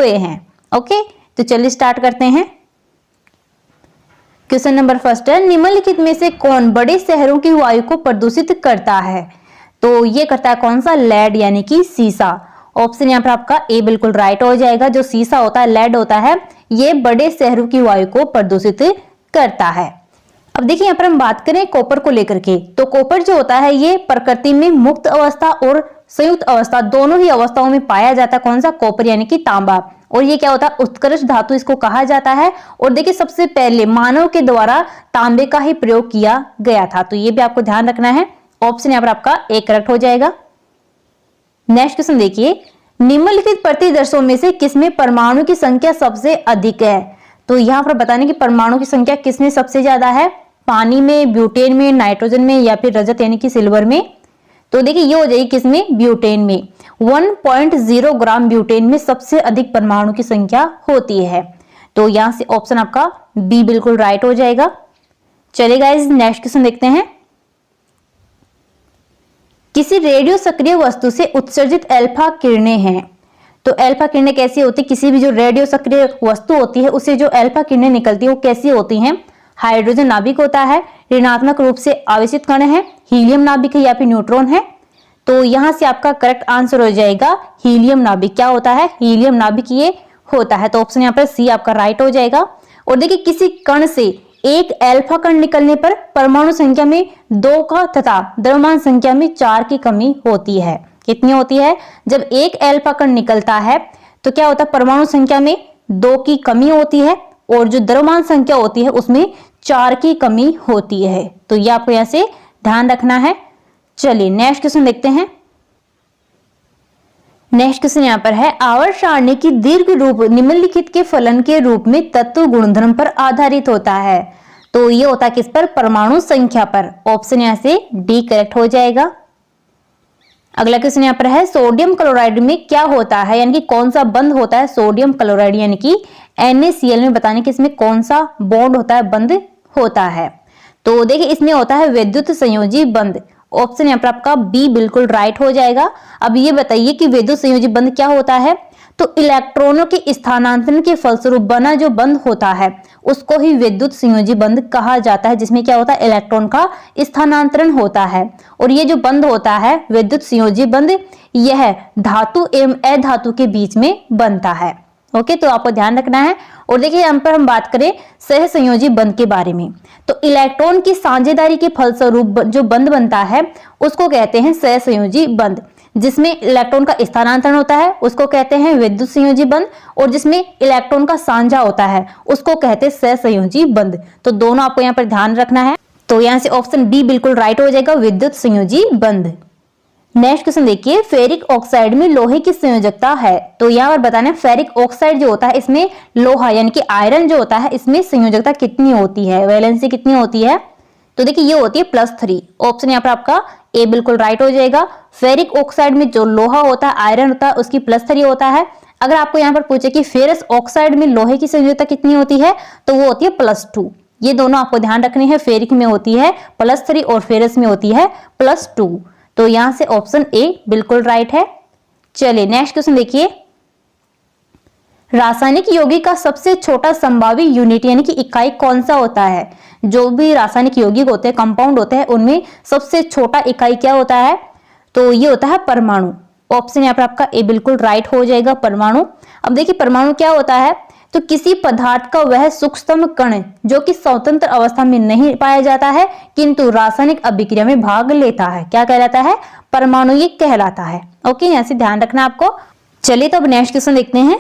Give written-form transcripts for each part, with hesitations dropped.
हुए हैं। ओके, तो चलिए स्टार्ट करते हैं। क्वेश्चन नंबर फर्स्ट है, निम्नलिखित में से कौन बड़े शहरों की वायु को प्रदूषित करता है? तो ये करता है कौन सा? लेड यानी कि सीसा। ऑप्शन यहाँ पर आपका ए बिल्कुल राइट हो जाएगा। जो सीसा होता है, लेड होता है, ये बड़े शहरों की वायु को प्रदूषित करता है। अब देखिए यहाँ पर हम बात करें कॉपर को लेकर के, तो कॉपर जो होता है ये प्रकृति में मुक्त अवस्था और संयुक्त अवस्था दोनों ही अवस्थाओं में पाया जाता है। कौन सा? कॉपर यानी कि तांबा। और ये क्या होता है? उत्कृष्ट धातु इसको कहा जाता है। और देखिए सबसे पहले मानव के द्वारा तांबे का ही प्रयोग किया गया था, तो ये भी आपको ध्यान रखना है। ऑप्शन यहाँ पर आपका ए करेक्ट हो जाएगा। नेक्स्ट क्वेश्चन देखिए, निम्नलिखित प्रतिदर्शों में से किसमें परमाणु की संख्या सबसे अधिक है? तो यहाँ पर बताने की परमाणु की संख्या किसमें सबसे ज्यादा है? पानी में, ब्यूटेन में, नाइट्रोजन में या फिर रजत यानी कि सिल्वर में? तो देखिए ये हो जाएगी किसमें? ब्यूटेन में। 1.0 ग्राम ब्यूटेन में सबसे अधिक परमाणु की संख्या होती है। तो यहां से ऑप्शन आपका बी बिल्कुल राइट हो जाएगा। चलिए गाइस नेक्स्ट क्वेश्चन देखते हैं। किसी रेडियो सक्रिय वस्तु से उत्सर्जित अल्फा किरणें हैं। तो अल्फा किरणें कैसी होती है? किसी भी जो रेडियो सक्रिय वस्तु होती है उससे जो अल्फा किरणें निकलती है वो कैसी होती हैं? हाइड्रोजन नाभिक होता है, ऋणात्मक रूप से आवेशित कण है, हीलियम नाभिक है या फिर न्यूट्रॉन है? तो यहां से आपका करेक्ट आंसर हो जाएगा हीलियम नाभिक। क्या होता है? हीलियम नाभिक ये होता है। तो ऑप्शन यहाँ पर सी आपका राइट हो जाएगा। और देखिए किसी कण से एक अल्फा कण निकलने पर परमाणु संख्या में 2 का तथा द्रव्यमान संख्या में 4 की कमी होती है। कितनी होती है? जब एक अल्फा कण निकलता है तो क्या होता है? परमाणु संख्या में 2 की कमी होती है और जो द्रव्यमान संख्या होती है उसमें 4 की कमी होती है। तो ये आपको यहां से ध्यान रखना है। चलिए नेक्स्ट क्वेश्चन देखते हैं। नेक्स्ट क्वेश्चन यहाँ पर है, आवर्त सारणी की दीर्घ रूप निम्नलिखित के फलन के रूप में तत्व गुणधर्म पर आधारित होता है। तो ये होता है किस पर? परमाणु संख्या पर। ऑप्शन यहाँ से डी करेक्ट हो जाएगा। अगला क्वेश्चन यहाँ पर है, सोडियम क्लोराइड में क्या होता है, यानी कि कौन सा बंध होता है? सोडियम क्लोराइड यानी कि NaCl में बताने कि इसमें कौन सा बॉन्ड होता है, बंध होता है? तो देखिए इसमें होता है विद्युत संयोजी बंध। ऑप्शन यहाँ पर आपका बी बिल्कुल राइट हो जाएगा। अब ये बताइए कि विद्युत संयोजी बंध क्या होता है? तो इलेक्ट्रॉनों के स्थानांतरण के फलस्वरूप बना जो बंध होता है उसको ही विद्युत संयोजी बंध कहा जाता है, जिसमें क्या होता है? इलेक्ट्रॉन का स्थानांतरण होता है। और ये जो बंध होता है विद्युत संयोजी बंध, यह धातु एवं अधातु के बीच में बनता है। ओके, तो आपको ध्यान रखना है। और देखिए यहाँ पर हम बात करें सहसंयोजी बंध के बारे में, तो इलेक्ट्रॉन की साझेदारी के फलस्वरूप जो बंध बनता है उसको कहते हैं सहसंयोजी बंध। जिसमें इलेक्ट्रॉन का स्थानांतरण होता है उसको कहते हैं विद्युत संयोजी बंध, और जिसमें इलेक्ट्रॉन का साझा होता है उसको कहते हैं सहसंयोजी बंध। तो दोनों आपको यहाँ पर ध्यान रखना है। तो यहाँ से ऑप्शन बी बिल्कुल राइट हो जाएगा, विद्युत संयोजी बंध। नेक्स्ट क्वेश्चन देखिए, फेरिक ऑक्साइड में लोहे की संयोजकता है। तो यहाँ पर बताना है फेरिक ऑक्साइड जो होता है इसमें लोहा यानी कि आयरन जो होता है इसमें संयोजकता कितनी होती है, वैलेंसी कितनी होती है? तो देखिए ये होती है +3। ऑप्शन यहाँ पर आपका ए बिल्कुल राइट हो जाएगा। फेरिक ऑक्साइड में जो लोहा होता है, आयरन होता है, उसकी +3 होता है। अगर आपको यहाँ पर पूछे कि फेरस ऑक्साइड में लोहे की संयोजकता कितनी होती है तो वो होती है +2। ये दोनों आपको ध्यान रखनी है, फेरिक में होती है +3 और फेरस में होती है +2। तो यहां से ऑप्शन ए बिल्कुल राइट है। चलिए नेक्स्ट क्वेश्चन देखिए, रासायनिक यौगिक का सबसे छोटा संभावी यूनिट यानी कि इकाई कौन सा होता है? जो भी रासायनिक यौगिक होते हैं, कंपाउंड होते हैं, उनमें सबसे छोटा इकाई क्या होता है? तो ये होता है परमाणु। ऑप्शन यहाँ पर आपका ए बिल्कुल राइट हो जाएगा, परमाणु। अब देखिए परमाणु क्या होता है? तो किसी पदार्थ का वह सूक्ष्मतम कण जो कि स्वतंत्र अवस्था में नहीं पाया जाता है किंतु रासायनिक अभिक्रिया में भाग लेता है, क्या कहलाता है? परमाणु ये कहलाता है। ओके, यहाँ से ध्यान रखना आपको। चलिए तो अब नेक्स्ट क्वेश्चन देखते हैं।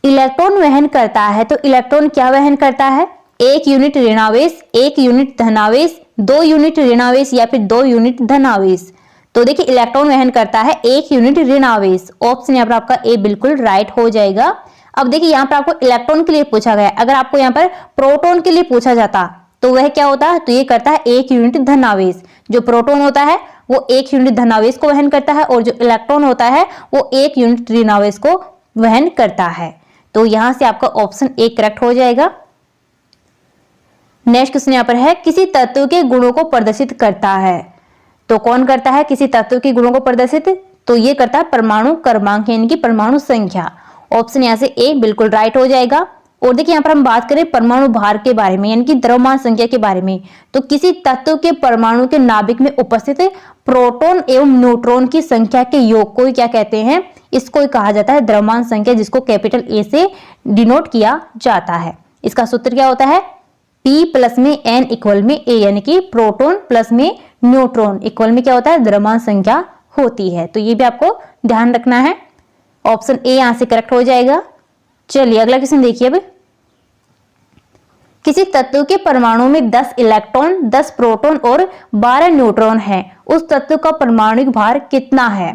इलेक्ट्रॉन वहन करता है, तो इलेक्ट्रॉन क्या वहन करता है? 1 यूनिट ऋणावेश, 1 यूनिट धनावेश, 2 यूनिट ऋणावेश या फिर 2 यूनिट धनावेश? तो देखिए इलेक्ट्रॉन वहन करता है 1 यूनिट ऋणावेश। ऑप्शन यहाँ पर आपका ए बिल्कुल राइट हो जाएगा। अब देखिए यहाँ पर आपको इलेक्ट्रॉन के लिए पूछा गया, अगर आपको यहाँ पर प्रोटॉन के लिए पूछा जाता तो वह क्या होता है? तो ये करता है 1 यूनिट धनावेश। जो प्रोटॉन होता है वो 1 यूनिट धनावेश को वहन करता है और जो इलेक्ट्रॉन होता है वो 1 यूनिट ऋणावेश को वहन करता है। तो यहां से आपका ऑप्शन ए करेक्ट हो जाएगा। नेक्स्ट क्वेश्चन यहाँ पर है, किसी तत्व के गुणों को प्रदर्शित करता है। तो कौन करता है किसी तत्व के गुणों को प्रदर्शित? तो ये करता है परमाणु क्रमांक यानी कि परमाणु संख्या। ऑप्शन यहाँ से ए बिल्कुल राइट हो जाएगा। और देखिए यहाँ पर हम बात करें परमाणु भार के बारे में यानी कि द्रव्यमान संख्या के बारे में, तो किसी तत्व के परमाणु के नाभिक में उपस्थित प्रोटॉन एवं न्यूट्रॉन की संख्या के योग को क्या कहते हैं, इसको कहा जाता है द्रव्यमान संख्या, जिसको कैपिटल ए से डिनोट किया जाता है। इसका सूत्र क्या होता है, P प्लस में N इक्वल में A, यानी कि प्रोटॉन प्लस में न्यूट्रॉन इक्वल में क्या होता है, द्रव्यमान संख्या होती है। तो ये भी आपको ध्यान रखना है। ऑप्शन ए यहां से करेक्ट हो जाएगा। चलिए अगला क्वेश्चन देखिए। अब किसी तत्व के परमाणु में 10 इलेक्ट्रॉन, 10 प्रोटॉन और 12 न्यूट्रॉन है, उस तत्व का परमाणुक भार कितना है।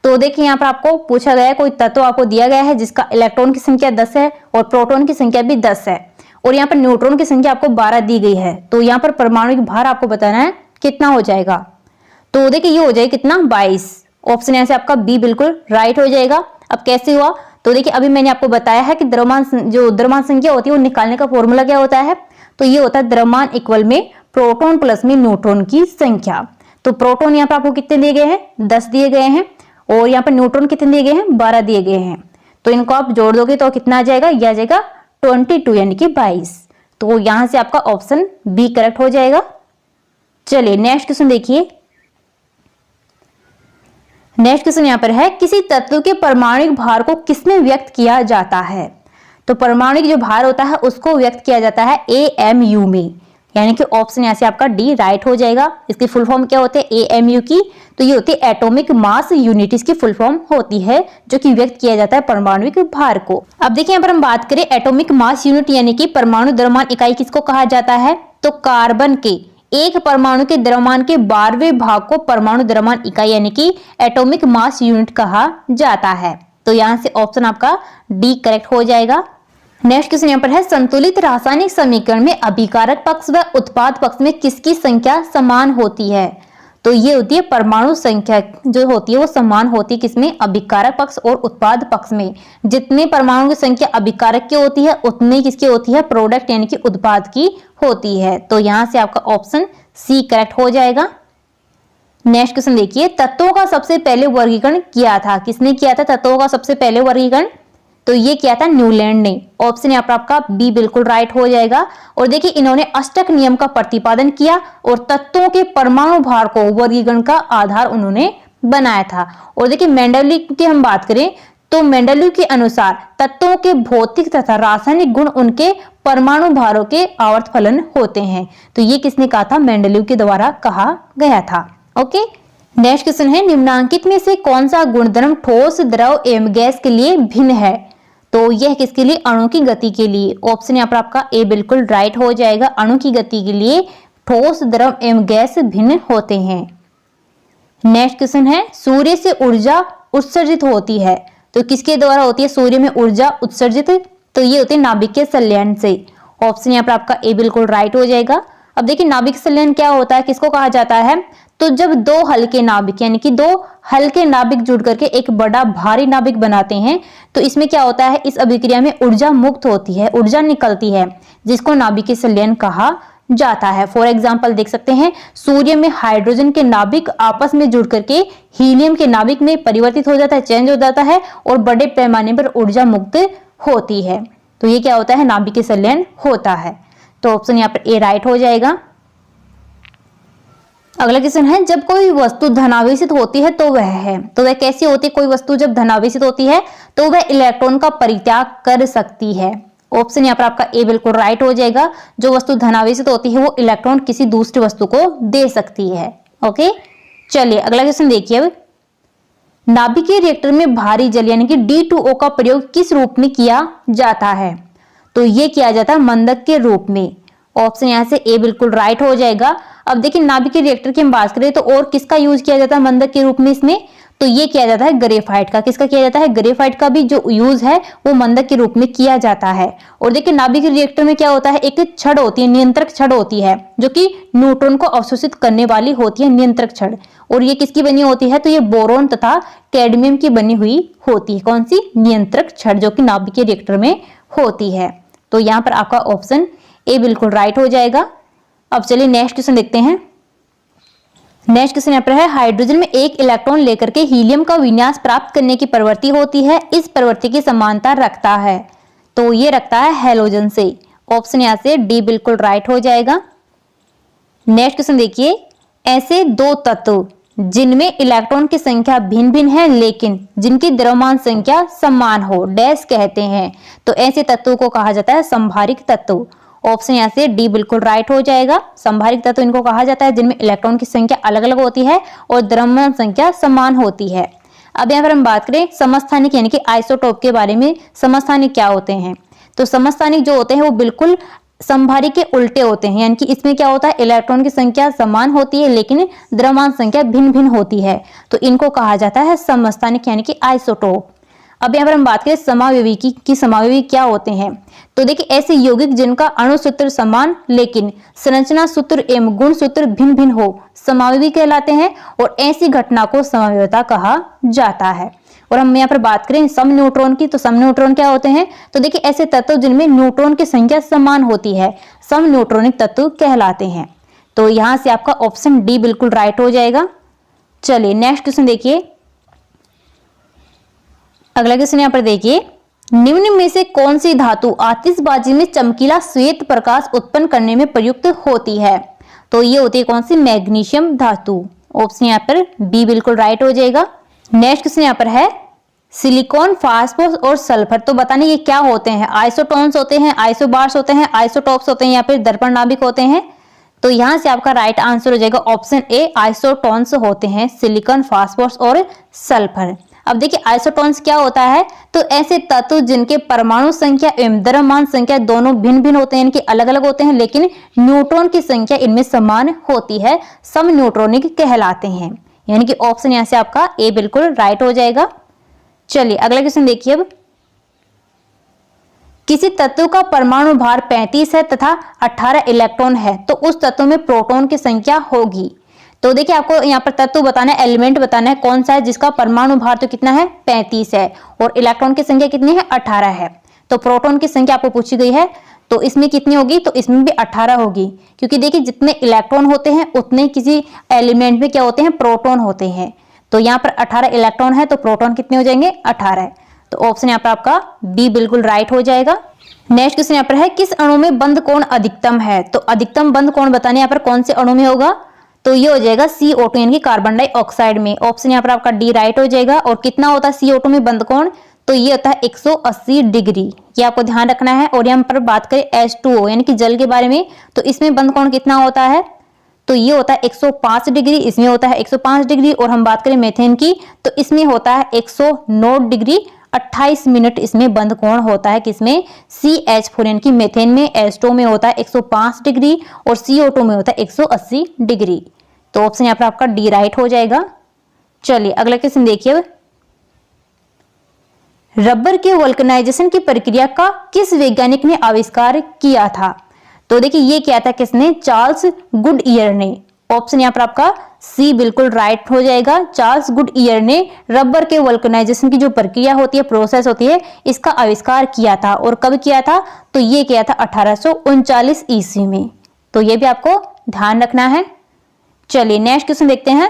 तो देखिए यहाँ पर आपको पूछा गया है, कोई तत्व आपको दिया गया है जिसका इलेक्ट्रॉन की संख्या 10 है और प्रोटॉन की संख्या भी 10 है और यहाँ पर न्यूट्रॉन की संख्या आपको 12 दी गई है। तो यहाँ पर परमाणुक भार आपको बताना है कितना हो जाएगा। तो देखिए ये हो जाएगा कितना, 22। ऑप्शन यहाँ से आपका बी बिल्कुल राइट हो जाएगा। अब कैसे हुआ, तो देखिए अभी मैंने आपको बताया है कि द्रव्यमान संख्या होती है वो निकालने का फॉर्मूला क्या होता है, तो ये होता है द्रव्यमान इक्वल में प्रोटॉन प्लस में न्यूट्रॉन की संख्या। तो प्रोटॉन यहाँ पर आपको कितने दिए गए हैं, 10 दिए गए हैं और यहाँ पर न्यूट्रॉन कितने दिए गए हैं, 12 दिए गए हैं। तो इनको आप जोड़ दोगे तो कितना आ जाएगा, यह आ जाएगा 22 यानी कि 22। तो यहां से आपका ऑप्शन बी करेक्ट हो जाएगा। चलिए नेक्स्ट क्वेश्चन देखिए। नेक्स्ट क्वेश्चन यहां पर है, किसी तत्व के परमाणुक भार को किसमें व्यक्त किया जाता है। तो परमाणुक जो भार होता है उसको व्यक्त किया जाता है AMU में, यानी कि ऑप्शन यहां से आपका डी राइट हो जाएगा। इसकी फुल फॉर्म क्या होती है AMU की, तो ये होती है एटॉमिक मास यूनिट, इसकी फुल फॉर्म होती है जो कि व्यक्त किया जाता है परमाणुक भार को। अब देखिए यहाँ पर हम बात करें एटॉमिक मास यूनिट यानी कि परमाणु द्रव्यमान इकाई किसको कहा जाता है, तो कार्बन के एक परमाणु के द्रव्यमान के 12वें भाग को परमाणु द्रव्यमान इकाई यानी कि एटॉमिक मास यूनिट कहा जाता है। तो यहाँ से ऑप्शन आपका डी करेक्ट हो जाएगा। नेक्स्ट क्वेश्चन यहाँ पर है, संतुलित रासायनिक समीकरण में अभिकारक पक्ष व उत्पाद पक्ष में किसकी संख्या समान होती है। तो ये होती है परमाणु संख्या जो होती है वो समान होती है किसमें, अभिकारक पक्ष और उत्पाद पक्ष में। जितने परमाणु की संख्या अभिकारक की होती है उतनी किसकी होती है, प्रोडक्ट यानी कि उत्पाद की होती है। तो यहाँ से आपका ऑप्शन सी करेक्ट हो जाएगा। नेक्स्ट क्वेश्चन देखिए, तत्वों का सबसे पहले वर्गीकरण किया था, किसने किया था तत्वों का सबसे पहले वर्गीकरण, तो ये किया था न्यूलैंड ने। ऑप्शन यहाँ पर आपका बी बिल्कुल राइट हो जाएगा। और देखिए इन्होंने अष्टक नियम का प्रतिपादन किया और तत्वों के परमाणु भार को वर्गीकरण का आधार उन्होंने बनाया था। और देखिए मेंडलीव की हम बात करें तो मेंडलीव के अनुसार तत्वों के भौतिक तथा रासायनिक गुण उनके परमाणु भारों के आवर्त फलन होते हैं। तो ये किसने कहा था, मेंडलीव के द्वारा कहा गया था। ओके नेक्स्ट क्वेश्चन है, निम्नांकित में से कौन सा गुणधर्म ठोस, द्रव एवं गैस के लिए भिन्न है। तो यह किसके लिए, अणु की गति के लिए। ऑप्शन यहाँ पर आपका ए बिल्कुल राइट हो जाएगा। अणु की गति के लिए ठोस, द्रव एवं गैस भिन्न होते हैं। नेक्स्ट क्वेश्चन है, सूर्य से ऊर्जा उत्सर्जित होती है, तो किसके द्वारा होती है सूर्य में ऊर्जा उत्सर्जित, तो ये होती है नाभिकीय संलयन से। ऑप्शन यहाँ पर आपका ए बिल्कुल राइट हो जाएगा। अब देखिए नाभिक संलयन क्या होता है, किसको कहा जाता है, तो जब दो हल्के नाभिक यानी कि दो हल्के नाभिक जुड़ करके एक बड़ा भारी नाभिक बनाते हैं तो इसमें क्या होता है, इस अभिक्रिया में ऊर्जा मुक्त होती है, ऊर्जा निकलती है, जिसको नाभिकीय संलयन कहा जाता है। फॉर एग्जाम्पल देख सकते हैं, सूर्य में हाइड्रोजन के नाभिक आपस में जुड़ करके हीलियम के नाभिक में परिवर्तित हो जाता है, चेंज हो जाता है और बड़े पैमाने पर ऊर्जा मुक्त होती है। तो ये क्या होता है, नाभिकीय संलयन होता है। तो ऑप्शन यहाँ पर ए राइट हो जाएगा। अगला क्वेश्चन है, जब कोई वस्तु धनावेशित होती है तो वह कैसी होती है, कोई वस्तु जब धनावेशित होती है तो वह इलेक्ट्रॉन का परित्याग कर सकती है। ऑप्शन यहाँ पर आपका ए बिल्कुल राइट हो जाएगा। जो वस्तु धनावेशित होती है वो इलेक्ट्रॉन किसी दूसरी वस्तु को दे सकती है। ओके चलिए अगला क्वेश्चन देखिए। अब नाभिकीय रिएक्टर में भारी जल यानी कि D2O का प्रयोग किस रूप में किया जाता है, तो ये किया जाता है मंदक के रूप में। ऑप्शन यहाँ से ए बिल्कुल राइट हो जाएगा। अब देखिए नाभिकीय रिएक्टर की हम बात करें तो और किसका यूज किया जाता है मंदक के रूप में, इसमें तो ये किया जाता है ग्रेफाइट का। किसका किया जाता है, ग्रेफाइट का भी जो यूज है वो मंदक के रूप में किया जाता है। और देखिए नाभिकीय रिएक्टर में क्या होता है, एक छड़ होती है, नियंत्रक छड़ होती है जो कि न्यूट्रॉन को अवशोषित करने वाली होती है, नियंत्रक छड़। और ये किसकी बनी होती है, तो ये बोरोन तथा कैडमियम की बनी हुई होती है। कौन सी, नियंत्रक छड़, जो कि नाभिकीय रिएक्टर में होती है। तो यहाँ पर आपका ऑप्शन ए बिल्कुल राइट हो जाएगा। अब चलिए नेक्स्ट क्वेश्चन देखते हैं। नेक्स्ट क्वेश्चन यहाँ पर है, हाइड्रोजन में एक इलेक्ट्रॉन लेकर के हीलियम का विन्यास प्राप्त करने की प्रवृत्ति होती है, इस प्रवृत्ति की समानता रखता है। तो ये रखता है हैलोजन से। ऑप्शन यहाँ से डी बिल्कुल राइट हो जाएगा। नेक्स्ट क्वेश्चन देखिए, ऐसे दो तत्व जिनमें इलेक्ट्रॉन की संख्या भिन्न भिन्न है लेकिन जिनकी द्रव्यमान संख्या समान हो, डैश कहते हैं। तो ऐसे तत्वों को कहा जाता है संभारिक तत्व। ऑप्शन यहाँ से डी बिल्कुल राइट हो जाएगा। संभारिक तत्व इनको कहा जाता है जिनमें इलेक्ट्रॉन की संख्या अलग अलग होती है और द्रव्यमान संख्या समान होती है। अब यहाँ पर हम बात करें समस्थानिक यानी कि आइसोटोप के बारे में। समस्थानिक क्या होते हैं? तो समस्थानिक जो होते हैं वो बिल्कुल संभारी के उल्टे होते हैं, यानी कि इसमें क्या होता है, इलेक्ट्रॉन की संख्या समान होती है लेकिन द्रव्यमान संख्या भिन्न भिन्न होती है। तो इनको कहा जाता है समस्थानिक यानी कि आइसोटोप। अब यहाँ पर हम बात करें समावयवी की समावयवी क्या होते हैं? तो देखिए, ऐसे यौगिक जिनका अणु सूत्र समान लेकिन संरचना सूत्र एवं गुण सूत्र भिन्न भिन्न हो, समावयवी कहलाते हैं और ऐसी घटना को समावयवता कहा जाता है। और हम यहाँ पर बात करें सम न्यूट्रॉन की, तो सम न्यूट्रॉन क्या होते हैं? तो देखिए, ऐसे तत्व जिनमें न्यूट्रॉन की संख्या समान होती है सम न्यूट्रॉनिक तत्व कहलाते हैं। तो यहाँ से आपका ऑप्शन डी बिल्कुल राइट हो जाएगा। चलिए नेक्स्ट क्वेश्चन देखिए, अगला क्वेश्चन यहाँ पर देखिए, निम्न में से कौन सी धातु आतिशबाजी में चमकीला श्वेत प्रकाश उत्पन्न करने में प्रयुक्त होती है? तो ये होती है कौन सी? मैग्नीशियम धातु। ऑप्शन यहाँ पर बी बिल्कुल राइट हो जाएगा। नेक्स्ट क्वेश्चन यहाँ पर है, सिलिकॉन, फास्फोरस और सल्फर, तो बताने ये क्या होते हैं? आइसोटोन्स होते हैं, आइसोबार्स होते हैं, आइसोटोप्स होते हैं या फिर दर्पण नाभिक होते हैं? तो यहाँ से आपका राइट आंसर हो जाएगा ऑप्शन ए, आइसोटोन्स होते हैं सिलिकॉन, फास्फोरस और सल्फर। अब देखिए, आइसोटोन्स क्या होता है? तो ऐसे तत्व जिनके परमाणु संख्या एवं द्रव्यमान संख्या दोनों भिन्न भिन्न होते हैं, इनके अलग अलग होते हैं लेकिन न्यूट्रॉन की संख्या इनमें समान होती है, सम न्यूट्रॉनिक कहलाते हैं। यानी कि ऑप्शन यहाँ से आपका ए बिल्कुल राइट हो जाएगा। चलिए अगला क्वेश्चन देखिए, अब किसी तत्व का परमाणु भार 35 है तथा 18 इलेक्ट्रॉन है तो उस तत्व में प्रोटॉन की संख्या होगी। तो देखिए, आपको यहाँ पर तत्व बताना है, एलिमेंट बताना है कौन सा है जिसका परमाणु भार तो कितना है? 35 है और इलेक्ट्रॉन की संख्या कितनी है? 18 है। तो प्रोटॉन की संख्या आपको पूछी गई है, तो इसमें कितनी होगी? तो इसमें भी 18 होगी, क्योंकि देखिए जितने इलेक्ट्रॉन होते हैं उतने किसी एलिमेंट में क्या होते हैं? प्रोटॉन होते हैं। तो यहाँ पर 18 इलेक्ट्रॉन है तो प्रोटॉन कितने हो जाएंगे? 18। तो ऑप्शन यहाँ पर आपका बी बिल्कुल राइट हो जाएगा। नेक्स्ट क्वेश्चन यहाँ पर है, किस अणु में बंध कोण अधिकतम है? तो अधिकतम बंध कोण बताने यहाँ पर कौन से अणु में होगा? तो ये हो जाएगा CO2 यानी कि कार्बन डाइऑक्साइड में। ऑप्शन यहाँ पर आपका डी राइट हो जाएगा। और कितना होता है CO2 में बंध कोण? तो ये होता है 180 डिग्री, ये आपको ध्यान रखना है। और यहाँ पर बात करें H2O यानी कि जल के बारे में, तो इसमें बंध कोण कितना होता है? तो ये होता है 105 डिग्री, इसमें होता है 105 डिग्री। और हम बात करें मेथेन की, तो इसमें होता है 109 डिग्री 28 मिनट इसमें बंध कोण होता है। किसमें? CH4 यानी कि मेथेन में। H2O में होता है 105 डिग्री और CO2 में होता है 180 डिग्री। तो ऑप्शन यहाँ पर आपका डी राइट हो जाएगा। चलिए अगला क्वेश्चन देखिए, रबर के वल्कनाइजेशन की प्रक्रिया का किस वैज्ञानिक ने आविष्कार किया था? तो देखिए, ये किया था किसने? चार्ल्स गुडईयर ने। ऑप्शन यहाँ पर आपका सी बिल्कुल राइट हो जाएगा। चार्ल्स गुडईयर ने रबर के वल्कनाइजेशन की जो प्रक्रिया होती है, प्रोसेस होती है, इसका आविष्कार किया था। और कब किया था? तो ये किया था 1839 ईस्वी में। तो ये भी आपको ध्यान रखना है। चलिए नेक्स्ट क्वेश्चन देखते हैं।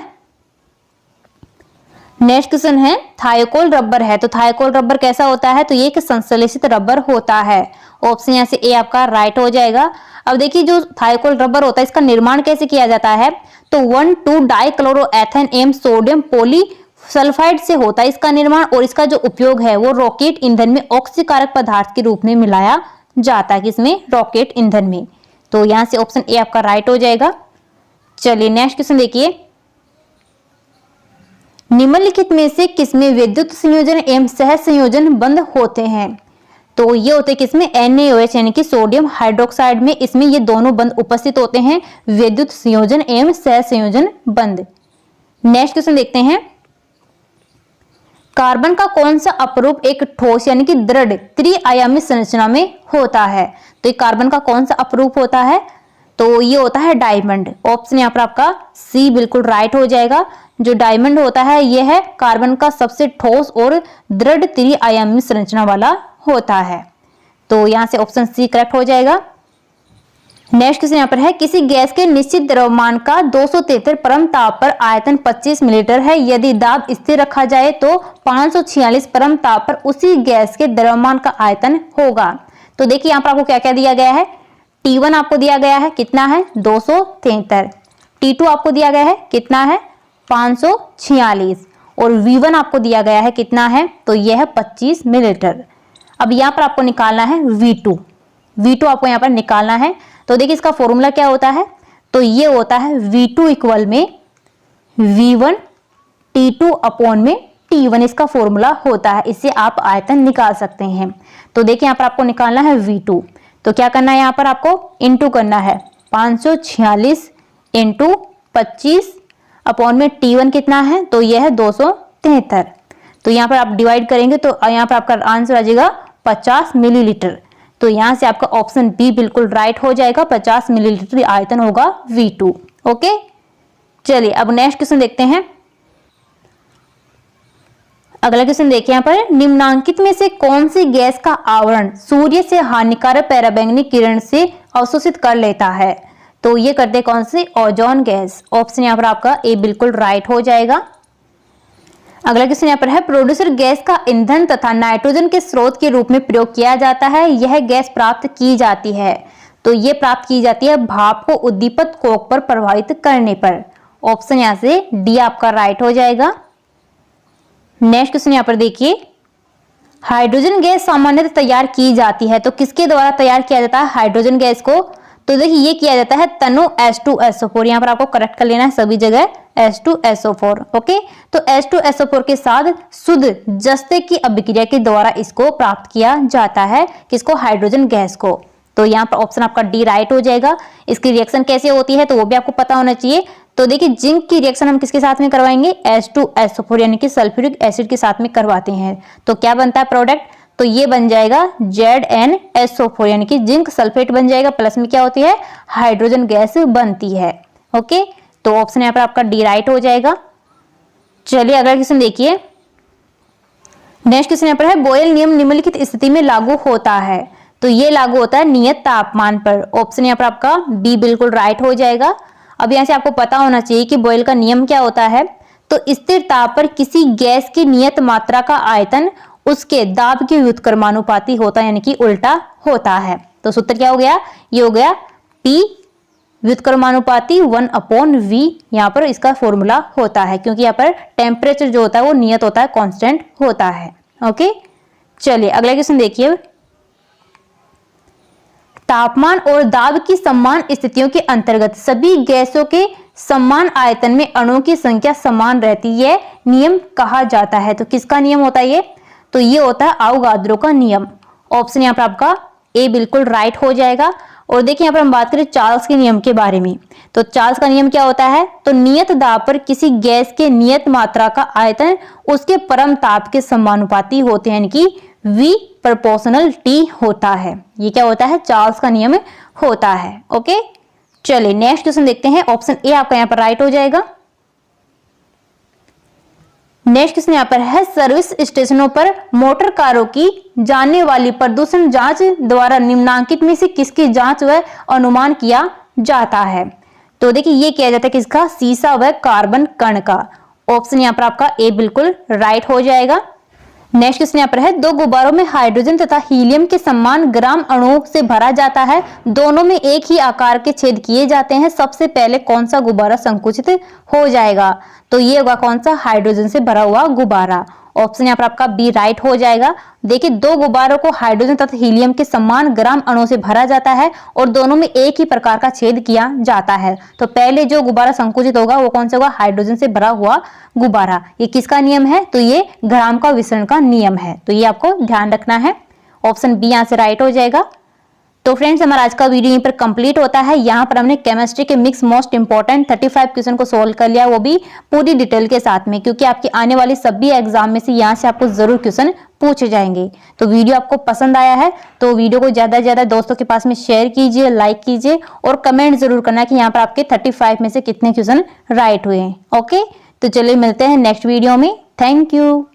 नेक्स्ट क्वेश्चन है, थायोकोल रबर है, तो थायोकोल रबर कैसा होता है? तो ये एक संश्लेषित रबर होता है। ऑप्शन यहाँ से ए आपका राइट हो जाएगा। अब देखिए, जो थायोकोल रबर होता है इसका निर्माण कैसे किया जाता है? तो 1,2-डाइक्लोरोएथेन एवं सोडियम पॉलीसल्फाइड से होता है इसका निर्माण। और इसका जो उपयोग है वो रॉकेट ईंधन में ऑक्सीकारक पदार्थ के रूप में मिलाया जाता है। किसमें? रॉकेट ईंधन में। तो यहाँ से ऑप्शन ए आपका राइट हो जाएगा। चलिए नेक्स्ट क्वेश्चन देखिए, निम्नलिखित में से किसमें विद्युत संयोजन एवं सह संयोजन बंध होते हैं? तो ये होते हैं किसमें? NaOH यानी कि सोडियम हाइड्रोक्साइड में। इसमें ये दोनों बंध उपस्थित होते हैं, विद्युत संयोजन एवं सह संयोजन बंध। नेक्स्ट क्वेश्चन देखते हैं, कार्बन का कौन सा अपरूप एक ठोस यानी कि दृढ़ त्रिआयामी संरचना में होता है? तो ये कार्बन का कौन सा अपरूप होता है? तो ये होता है डायमंड। ऑप्शन यहाँ पर आपका सी बिल्कुल राइट हो जाएगा। जो डायमंड होता है यह है कार्बन का सबसे ठोस और दृढ़ त्रिआयामी संरचना वाला होता है। तो यहाँ से ऑप्शन सी करेक्ट हो जाएगा। नेक्स्ट क्वेश्चन यहाँ पर है, किसी गैस के निश्चित द्रव्यमान का 273 परम ताप पर आयतन 25 मिलीलीटर है। यदि दाब स्थिर रखा जाए तो 546 परम ताप पर उसी गैस के द्रव्यमान का आयतन होगा। तो देखिए यहाँ पर आपको क्या क्या दिया गया है। T1 आपको दिया गया है कितना है 273, T2 आपको दिया गया है कितना है 546 और V1 आपको दिया गया है कितना है, तो यह है 25 मिलीलीटर। अब यहाँ पर आपको निकालना है V2 आपको यहाँ पर निकालना है। तो देखिए इसका फॉर्मूला क्या होता है, तो ये होता है V2 इक्वल में V1 T2 अपॉन में T1 इसका फॉर्मूला होता है। इससे आप आयतन निकाल सकते हैं। तो देखिए यहाँ पर आपको निकालना है V2, तो क्या करना है यहाँ पर आपको इंटू करना है 546 इंटू 25 अपॉन में T1 कितना है, तो यह है 273। तो यहाँ पर आप डिवाइड करेंगे तो यहाँ पर आपका आंसर आ जाएगा 50 मिलीलीटर। तो यहाँ से आपका ऑप्शन बी बिल्कुल राइट हो जाएगा, 50 मिलीलीटर आयतन होगा V2। ओके, चलिए अब नेक्स्ट क्वेश्चन देखते हैं। अगला क्वेश्चन देखिए यहाँ पर, निम्नांकित में से कौन सी गैस का आवरण सूर्य से हानिकारक पराबैंगनी किरण से अवशोषित कर लेता है। तो ये करते कौन सी, ओजोन गैस। ऑप्शन यहाँ पर आपका ए बिल्कुल राइट हो जाएगा। अगला क्वेश्चन यहाँ पर है, प्रोड्यूसर गैस का ईंधन तथा नाइट्रोजन के स्रोत के रूप में प्रयोग किया जाता है। यह गैस प्राप्त की जाती है, तो ये प्राप्त की जाती है भाप को उद्दीपित कोक पर प्रभावित करने पर। ऑप्शन यहाँ से डी आपका राइट हो जाएगा। नेक्स्ट क्वेश्चन यहाँ पर देखिए, हाइड्रोजन गैस सामान्यतः तैयार की जाती है, तो किसके द्वारा तैयार किया जाता है हाइड्रोजन गैस को, तो देखिए ये किया जाता है तनु H2SO4। यहाँ पर आपको करेक्ट कर लेना है सभी जगह H2SO4। ओके, तो H2SO4 के साथ शुद्ध जस्ते की अभिक्रिया के द्वारा इसको प्राप्त किया जाता है, किसको, हाइड्रोजन गैस को। तो यहाँ पर ऑप्शन आपका डी राइट हो जाएगा। इसकी रिएक्शन कैसे होती है तो वो भी आपको पता होना चाहिए। तो देखिए जिंक की रिएक्शन हम किसके साथ में करवाएंगे, H2SO4 यानी कि सल्फ्यूरिक एसिड के साथ में करवाते हैं। तो क्या बनता है प्रोडक्ट, तो ये बन जाएगा ZnSO4 यानी कि जिंक सल्फेट बन जाएगा। प्लस में क्या होती है, हाइड्रोजन गैस बनती है। ओके, तो ऑप्शन यहाँ पर आपका डी राइट हो जाएगा। चलिए अगला क्वेश्चन देखिए। नेक्स्ट क्वेश्चन यहाँ पर है, बॉयल नियम निम्नलिखित स्थिति में लागू होता है। तो ये लागू होता है नियत तापमान पर। ऑप्शन यहाँ पर आपका बी बिल्कुल राइट हो जाएगा। अब यहाँ से आपको पता होना चाहिए कि बॉयल का नियम क्या होता है। तो स्थिर ताप पर किसी गैस की नियत मात्रा का आयतन उसके दाब के व्युत्क्रमानुपाती होता है, यानी कि उल्टा होता है। तो सूत्र क्या हो गया, ये हो गया P व्युत्क्रमानुपाती 1/V। यहाँ पर इसका फॉर्मूला होता है, क्योंकि यहाँ पर टेम्परेचर जो होता है वो नियत होता है, कांस्टेंट होता है। ओके, चलिए अगला क्वेश्चन देखिए। तापमान और दाब की समान स्थितियों के अंतर्गत सभी गैसों के समान आयतन में अणुओं की संख्या समान रहती है, नियम कहा जाता है। तो किसका नियम होता है ये, तो ये होता है अवोगाद्रो का नियम। ऑप्शन यहाँ पर आपका ए बिल्कुल राइट हो जाएगा। और देखिए यहाँ पर हम बात करें चार्ल्स के नियम के बारे में। तो चार्ल्स का नियम क्या होता है, तो नियत दाब पर किसी गैस के नियत मात्रा का आयतन उसके परम ताप के समानुपाती होते हैं, यानी कि V प्रोपोर्शनल T होता है। ये क्या होता है, चार्ल्स का नियम होता है। ओके, चलिए नेक्स्ट क्वेश्चन देखते हैं। ऑप्शन ए आपका यहाँ पर राइट हो जाएगा। नेक्स्ट क्वेश्चन यहाँ पर है, सर्विस स्टेशनों पर मोटर कारों की जाने वाली प्रदूषण जांच द्वारा निम्नांकित में से किसकी जांच व अनुमान किया जाता है। तो देखिए ये किया जाता है किसका, सीसा व कार्बन कण का। ऑप्शन यहाँ पर आपका ए बिल्कुल राइट हो जाएगा। नेक्स्ट क्वेश्चन यहाँ पर है, दो गुब्बारों में हाइड्रोजन तथा हीलियम के समान ग्राम अणुओं से भरा जाता है। दोनों में एक ही आकार के छेद किए जाते हैं। सबसे पहले कौन सा गुब्बारा संकुचित हो जाएगा, तो ये होगा कौन सा, हाइड्रोजन से भरा हुआ गुब्बारा। ऑप्शन यहाँ पर आपका बी राइट हो जाएगा। देखिए दो गुब्बारों को हाइड्रोजन तथा हीलियम के समान ग्राम अणुओं से भरा जाता है और दोनों में एक ही प्रकार का छेद किया जाता है। तो पहले जो गुब्बारा संकुचित होगा वो कौन सा होगा, हाइड्रोजन से भरा हुआ गुब्बारा। ये किसका नियम है, तो ये ग्राम का विसरण का नियम है। तो ये आपको ध्यान रखना है। ऑप्शन बी यहाँ से राइट हो जाएगा। तो फ्रेंड्स हमारा आज का वीडियो यहीं पर कंप्लीट होता है। यहाँ पर हमने केमिस्ट्री के मिक्स मोस्ट इंपॉर्टेंट 35 क्वेश्चन को सोल्व कर लिया, वो भी पूरी डिटेल के साथ में, क्योंकि आपके आने वाली सभी एग्जाम में से यहाँ से आपको जरूर क्वेश्चन पूछे जाएंगे। तो वीडियो आपको पसंद आया है तो वीडियो को ज्यादा से ज्यादा दोस्तों के पास में शेयर कीजिए, लाइक कीजिए और कमेंट जरूर करना कि यहाँ पर आपके 35 में से कितने क्वेश्चन राइट हुए हैं। ओके, तो चलिए मिलते हैं नेक्स्ट वीडियो में। Thank you.